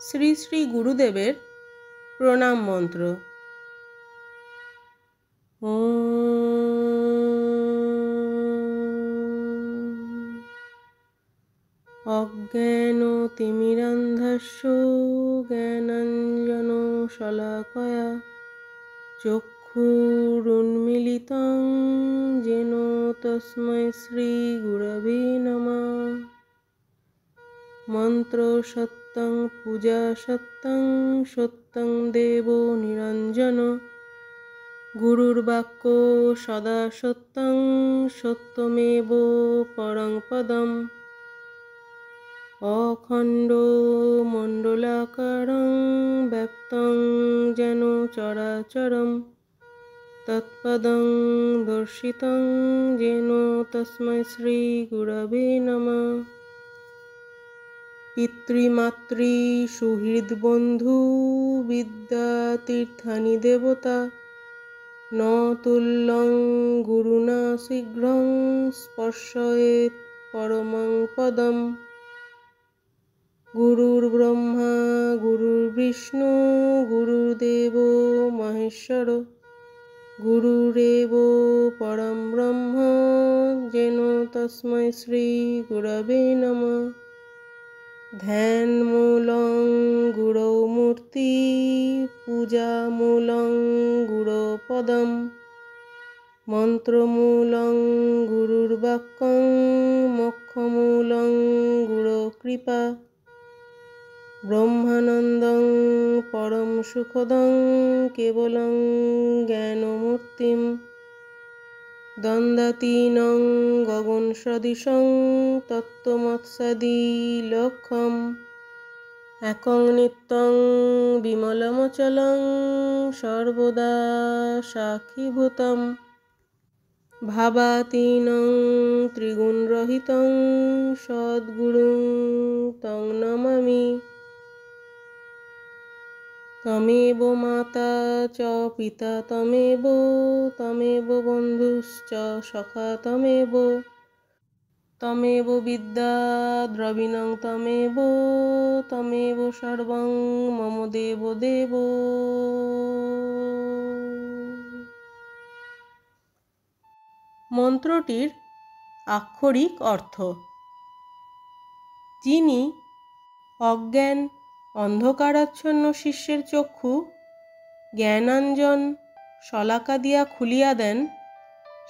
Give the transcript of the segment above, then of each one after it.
শ্রী শ্রী গুরুদেবের প্রণাম মন্ত্র। অজ্ঞানতিমিরান্ধস্য জ্ঞানাঞ্জনশলাকয়া চক্ষুরুন্মিলিतं येन তস্मै শ্রীগুরবে নমঃ। মন্ত্র সত্যং পূজা সত্যং সত্যং দেবো নিরঞ্জন গুরুর্বাক্য সদা সত্যং সত্যমেব পরং পদম। অখণ্ড মণ্ডলাকারং ব্যপ্তং যেন চরাচরম তৎপদং দর্শিতং येन তস্मै শ্রী গুরবে নমঃ। পিতৃমাতৃ সুহৃদ্বন্ধু বিদ্যাতীর্থানি দেবতা ন তুল্যং গুরুণা শীঘ্রং স্পর্শয়েৎ পরমং পদম। গুরুর্ব্রহ্মা গুরুর্বিষ্ণু গুরুর্দেবো মহেশ্বর গুরুরেব পরম ব্রহ্ম येन তস্मै শ্রী গুরবে নমঃ। ধ্যানমূলং গুরৌ মূর্তি পূজামূলং গুরো পদম। মন্ত্রমূলং গুরুর্বাক্যং মোক্ষমূলং গুরো কৃপা। ব্রহ্মানন্দং পরম সুখদং কেবলং জ্ঞানমূর্তিম। দন্দাতীনং গগনসদৃশং তত্ত্বমৎসাদি লক্ষ্যম। একং নিত্যং বিমলমচলং সর্বদা সাক্ষীভূতম। ভাবাতীনং ত্রিগুণরহিতং সদ্গুরুং তং নমামি। তমেব মাতা চ পিতা তমেব তমেব বন্ধুশ্চ সখা তমেব তমেব বিদ্যা দ্রবিণং তমেব তমেব সর্বং মম দেব দেব। মন্ত্রটির আক্ষরিক অর্থ: যিনি অজ্ঞান অন্ধকারাচ্ছন্ন শিষ্যের চক্ষু জ্ঞানাঞ্জন শলাকা দিয়া খুলিয়া দেন,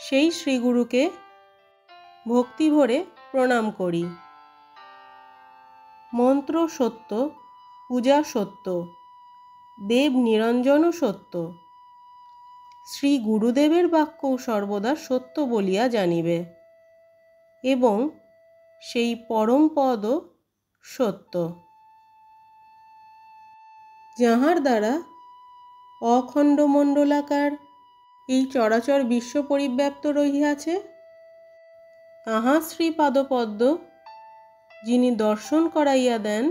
সেই শ্রীগুরুকে ভক্তি ভরে প্রণাম করি। মন্ত্র সত্য, পূজা সত্য, দেব নিরঞ্জন সত্য। শ্রী গুরুদেবের বাক্যও সর্বদা সত্য বলিয়া জানিবে এবং সেই পরম পদও সত্য। যাহার দ্বারা অখণ্ডমণ্ডলাকার এই চরাচর বিশ্ব পরিব্যাপ্ত রহিয়াছে, তাঁহার শ্রীপাদপদ্ম যিনি দর্শন করাইয়া দেন,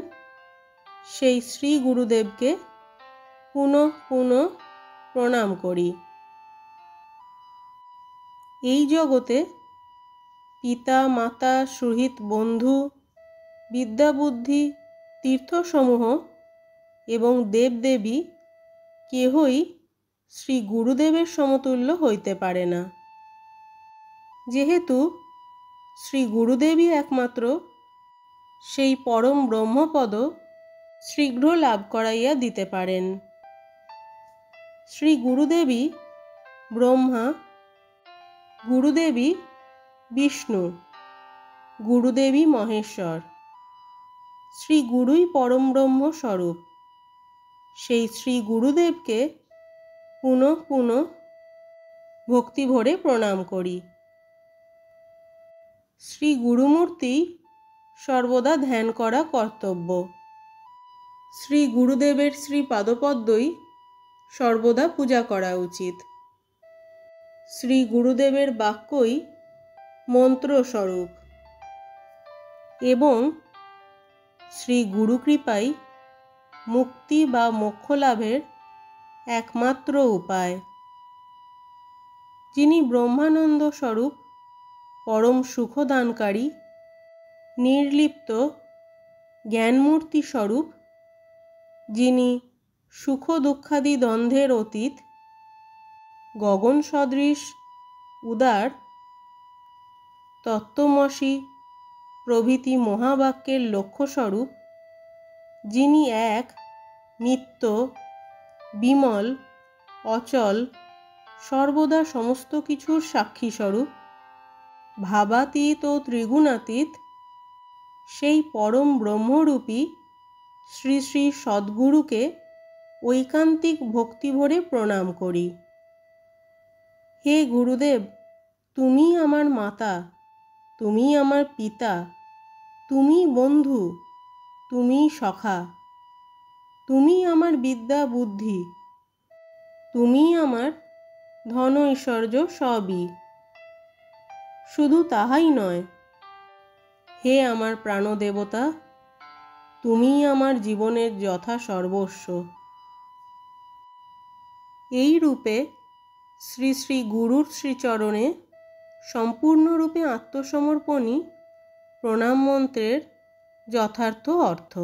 সেই শ্রী গুরুদেবকে পুনঃ পুনঃ প্রণাম করি। এই জগতে পিতা মাতা সুহৃদ বন্ধু বিদ্যা বুদ্ধি তীর্থসমূহ এবং দেবদেবী কেহই শ্রী গুরুদেবের সমতুল্য হইতে পারে না, যেহেতু শ্রী গুরুদেবই একমাত্র সেই পরম ব্রহ্মপদ শীঘ্র লাভ করাইয়া দিতে পারেন। শ্রী গুরুদেবই ব্রহ্মা, গুরুদেবই বিষ্ণু, গুরুদেবই মহেশ্বর। শ্রী গুরুই পরম ব্রহ্ম স্বরূপ। সেই শ্রী গুরুদেবকে পুনঃ পুনঃ ভক্তি ভরে প্রণাম করি। শ্রী গুরুমূর্তি সর্বদা ধ্যান করা কর্তব্য। শ্রী গুরুদেবের শ্রী পাদপদ্মই সর্বদা পূজা করা উচিত। শ্রী গুরুদেবের বাক্যই মন্ত্রস্বরূপ এবং শ্রী গুরুকৃপাই মুক্তি বা মোক্ষ লাভের একমাত্র উপায়। যিনি ব্রহ্মানন্দ স্বরূপ, পরম সুখদানকারী, নির্লিপ্ত জ্ঞানমূর্তি স্বরূপ, যিনি সুখ দুঃখাদি দ্বন্দ্বের অতীত, গগন সদৃশ উদার, তত্ত্বমসি প্রভৃতি মহাবাক্যের লক্ষ্যস্বরূপ, যিনি এক, নিত্য, বিমল, অচল, সর্বদা সমস্ত কিছুর সাক্ষীস্বরূপ, ভাবাতীত ও ত্রিগুণাতীত, সেই পরম ব্রহ্মরূপী শ্রী শ্রী সদ্গুরুকে ঐকান্তিক ভক্তিভরে প্রণাম করি। হে গুরুদেব, তুমি আমার মাতা, তুমি আমার পিতা, তুমি বন্ধু, তুমি সখা, তুমি আমার বিদ্যা বুদ্ধি, তুমি আমার ধন ঐশ্বর্য সবই। শুধু তাহাই নয়, হে আমার প্রাণদেবতা, তুমি আমার জীবনের যথা সর্বস্ব। এই রূপে শ্রী শ্রী গুরুর শ্রীচরণে সম্পূর্ণরূপে আত্মসমর্পণই প্রণাম মন্ত্রের যথার্থ অর্থ।